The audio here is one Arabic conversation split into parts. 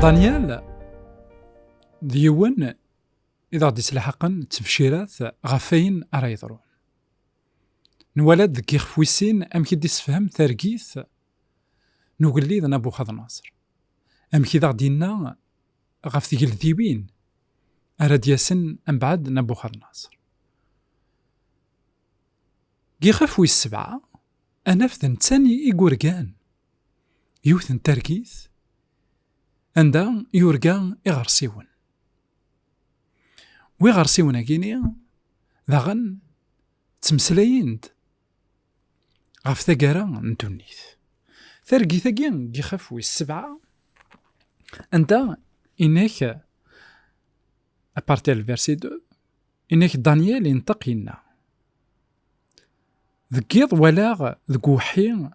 دانيال ديون إذا غادي تلحقن تبشيرات غفاين راه يضرون نولد كي خفويسين أم كي ديسفهم ترقيث نوغلي ذا نبوخذ ناصر أم كي غادينا غف تيقل ذيبين أراد ياسن أم بعد نبوخذ ناصر كي خفوي السبعة أنا فذن تاني إيقورقان يوثن ترقيث عندها يورقان إغرسيون ويغرسيون أكيني ذاغن تمسلايند غف ثقارا نتونيث ثرقي ثقين يخفوي السبعة عندها إنك أبارتير الفيرسي دو إنك دانيال ينتقينا ذكيض ولا ذكوحي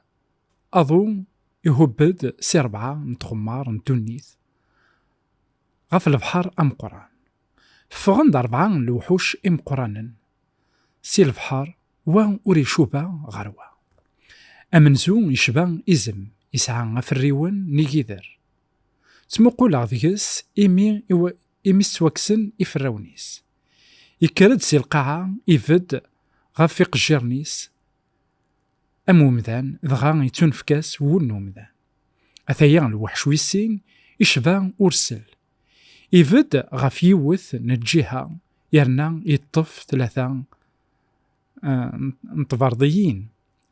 أضو يهبد سي 4 نتخمار نتونيث غف البحر أم قران فغند 4 الوحوش إم قرانا سي البحر وأوري شوبا غروا أمنزو يشبا إزم يسعى في الريون نيجيذر تمقول غذيس إمي ستوكسن إفراونيس يكرد سي القاعة يفد غفيق الجرنيس أمومذان ذغا يتنفكاس ونومذان أثيان الوحش ويسين يشبا أرسل يفد غف يوث نجيها يرنا يطف 3 نطفرديين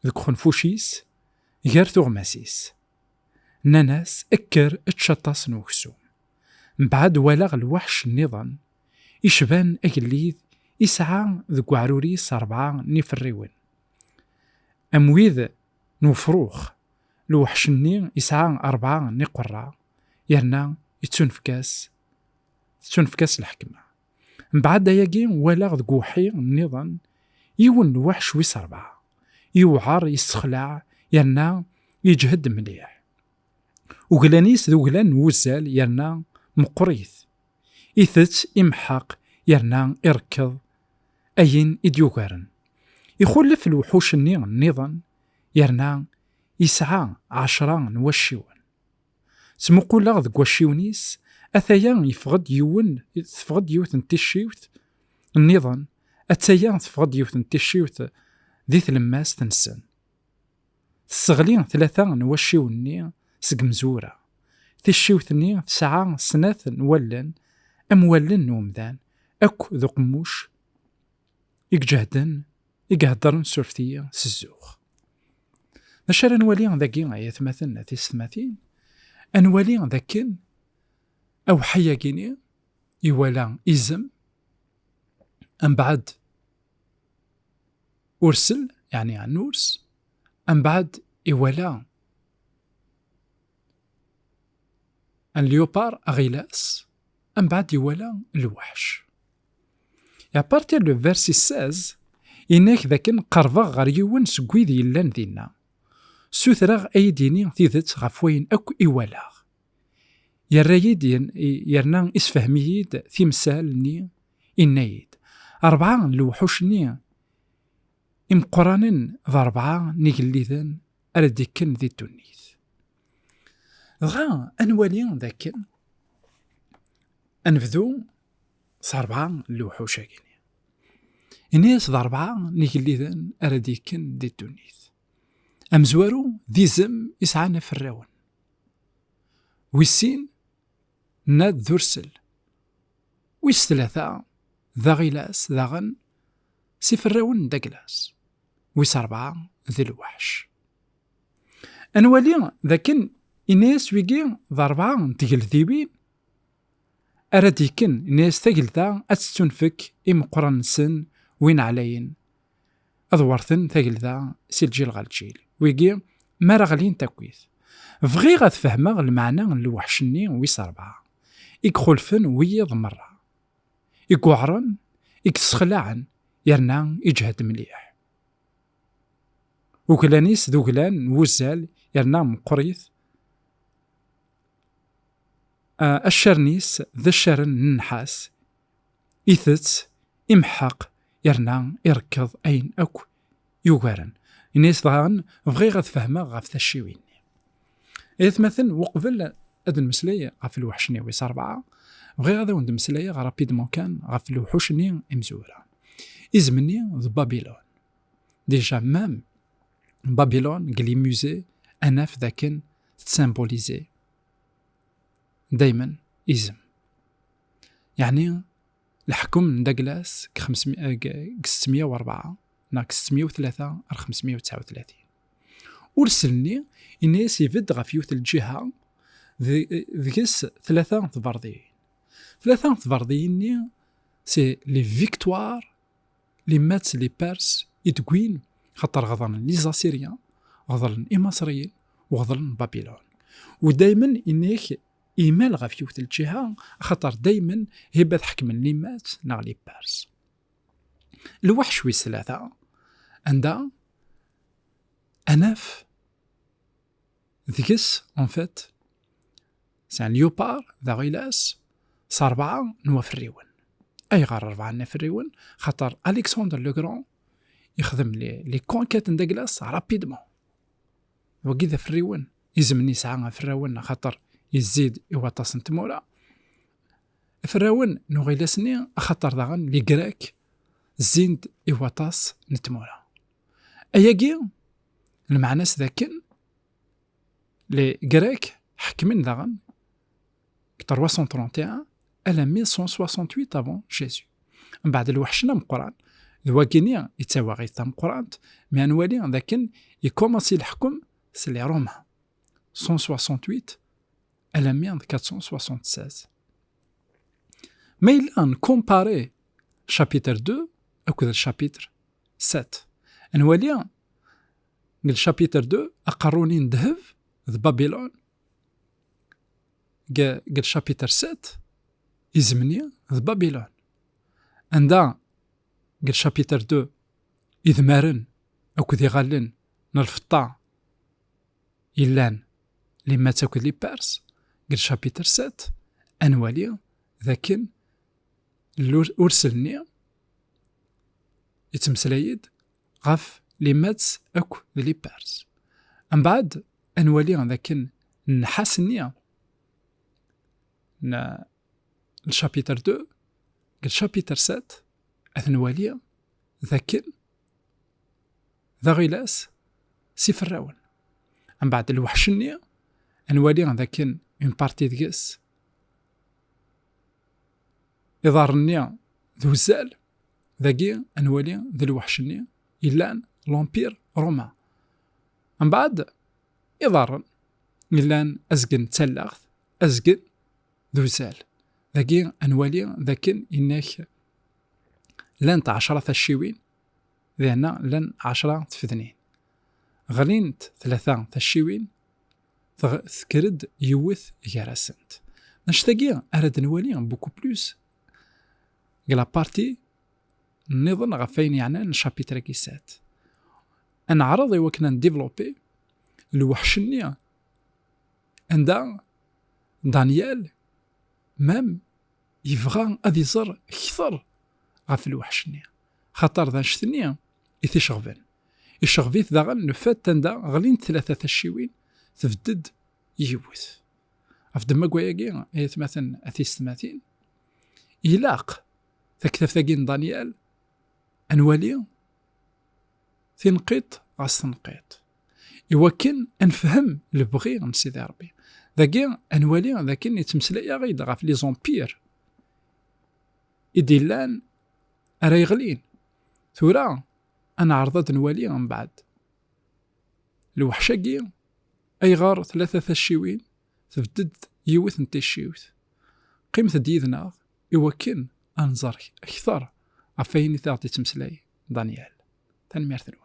ذك خنفوشيس غير ثغماسيس ناناس أكر اتشطاس نوكسو بعد ولغ الوحش النظام يشبان أجليذ يسعى ذك عروريس 4 نفريون أمويذ نوفروخ الوحش الني يسعى 4 نقرع يرنا يتنفكاس الحكمة من بعد يجي ولغ ذكوحي النظام يون الوحش ويس 4 يوعر يستخلع يرنا يجهد مليح وغلانيس ذو غلان وزال يرنا مقريث إثت إمحاق يرنا إركض أين إديوغارن يخلف الوحوش النظام يرنا يسعى 10 نوشيون سمقول لغ ذك وشيونيس أثيان يفقد يوث نتشيوث النظام أتيان تفقد يوث نتشيوث ذي ثلماس تنسن السغلين 3 نوشيوني سقمزورة تشيوثني 9 سنات نولن أمولن نومذان أكو ذو قموش يقجهدن يقهدرن سورثية سزوخ نشار نولي ذاكي آيات مثلنا تسماتين أنولي ذاكين أو حيا كيني يوالا إزم أم بعد أرسل يعني عن نورس أم بعد يوالا الليوبار أغيلاس أم بعد يوالا الوحش يا بارتير لو فيرسي 16 إنك ذاكن قربا غريون سكويدي يلان دينا سوثراغ أيديني تيذت غفوين أكو إيوالاغ يرايد يرنا إسفهميد تمثالني إنايد 4 الوحوشني إم قرانن ذا 4 نيجليذن أردكن ذي التونيث غا أنوالي ذاكن أنفذو 4 الوحوشاكين إنيس ذا 4 نيجليذن أردكن ذي التونيث أمزوارو ذي زم يسعانا في الراون ويسين ناد ذرسل ويس 3 ذا غيلاس ذاغن سيف الراون داكلاس ويس 4 ذي الوحش أنوالي ذاكن إناس ويجي ذا 4 تقل ذيبين أرديكن إناس تقل ذا أتستنفك إم قران سن وين علين أذورثن تقل ذا سيلجيل غالجيل ويجي ما رغلين تكويث فغي غتفهمغ المعنى الوحشني ويس 4 يكخلفن ويض مرة يقعرن يكسخلعن يرنا يجهد مليح وكلانيس ذو غلان وزال يرنا مقريث الشرنيس ذا الشرن النحاس إثت إمحاق يرنا يركض أين أكو يوغارن الناس ظهرن بغي غتفهمها غف تشيوين مثلا وقبل هاد المسلية غاف الوحشني ويس 4 بغي غادا وند مسلية غا رابيدمون كان غاف الوحوشني مزورة إزمني ذ بابيلون. ديجا مام بابيلون قلي موزي أنا في ذاكن تسامبوليزي دايما إزم، يعني الحكم من داغلاس 604 ناك 603 539 ورسلني إنيس يفد غا فيوث الجهة ذكس 3 ضبرديين. 3 ضبرديين سي لي فيكتوار لي مات لي بارس يتقوين خاطر غضن لي زاسيريان غضن المصريين وغضن بابيلون. ودايما إنيك إيمال غا فيوث الجهة خاطر دايما هبة حكم لي مات ناغ لي بارس. الوحش ويس 3 عندها أناف ذكس en fait c'est un léopard ذا غيلاس 4 نوا في الريون. أي غار 4 نوا في الريون خاطر ألكسندر لو غران يخدم لي كونكات نداغلاس رابيدمون وكذا في الريون يزمني ساعة في الريون خاطر يزيد يواطاس نتمورا في الريون نو غيلاسني خاطر داغن لي غراك زيند يواطاس نتمورا. أياكي المعناس ذاكن لي غراك حكمن داغن 331 على 1168 avant Jésus. من بعد الوحشنا مقران الواكينيا يتساوى غير تام قران مي نوالي ذاكن يكوماسي الحكم سي لي روما 168 على 1476. ما إلا نكومباري شابيتر 2 أكد الشابيتر 7 نوالي قل شابيتر 2 أقروني ندهب ذ بابيلون قل شابيتر 7 يزمني ذ بابيلون عندها قل شابيتر 2 إذمارن أكد يغالن نرفطا إلان لما تاكد لي بارس قل شابيتر 7 أنوالي ذاكن أرسلني يتمسلايد غاف لي ماتس أكو لي بارس. من بعد أنوالي ذاكن نحاسني الشابيتر 2 قل شابيتر 7 أثنوالي ذاكن ذا غيلاس سيف الراون. من بعد الوحشني أنوالي ذاكن اون بارتي ديس إضارني ذو زال ذاكي أنوالي ذا الوحشني إلان لومبير روما. من بعد إضارن إلان أزقن تسلغ أزقن ذو زال ذاكي أنوالي ذاكن إنك لان 10 الشيوين ذانا لان 10 تفذنين غلينت 3 الشيوين ذكرد يوث يارسنت نشتاقي أرد نوالي بوكو بلوس قلا بارتي نظن غفين يعني نشابيتر كيسات أنا عرضي وكنا نديفلوبي الوحشنية عند دانيال مام يفغى أذي زر كثر غف الوحشنية خطر ذا نشتنية إثي شغفين يشغفيث ذاغن نفات تندا غلين 3 الشيوين تفدد يوث أفدم مقوياقين مثلا أثيستماتين يلاق ثكثف ثاقين دانيال أنوالي تنقيط غاس تنقيط يوكن أنفهم البغي عن سيدي ربي ذاكين أنوالي ذاكين يتمسلي غيد غاف لي زومبير إديلان أرى يغلين ثورا أنا عرضت نوالي من بعد الوحشاقي أي غار 3 الشيوين تبدد يوث نتي الشيوث قيمة ديذنا يوكن أنظر أكثر عفايني تعطي تمسلي دانيال تنمير ثلو.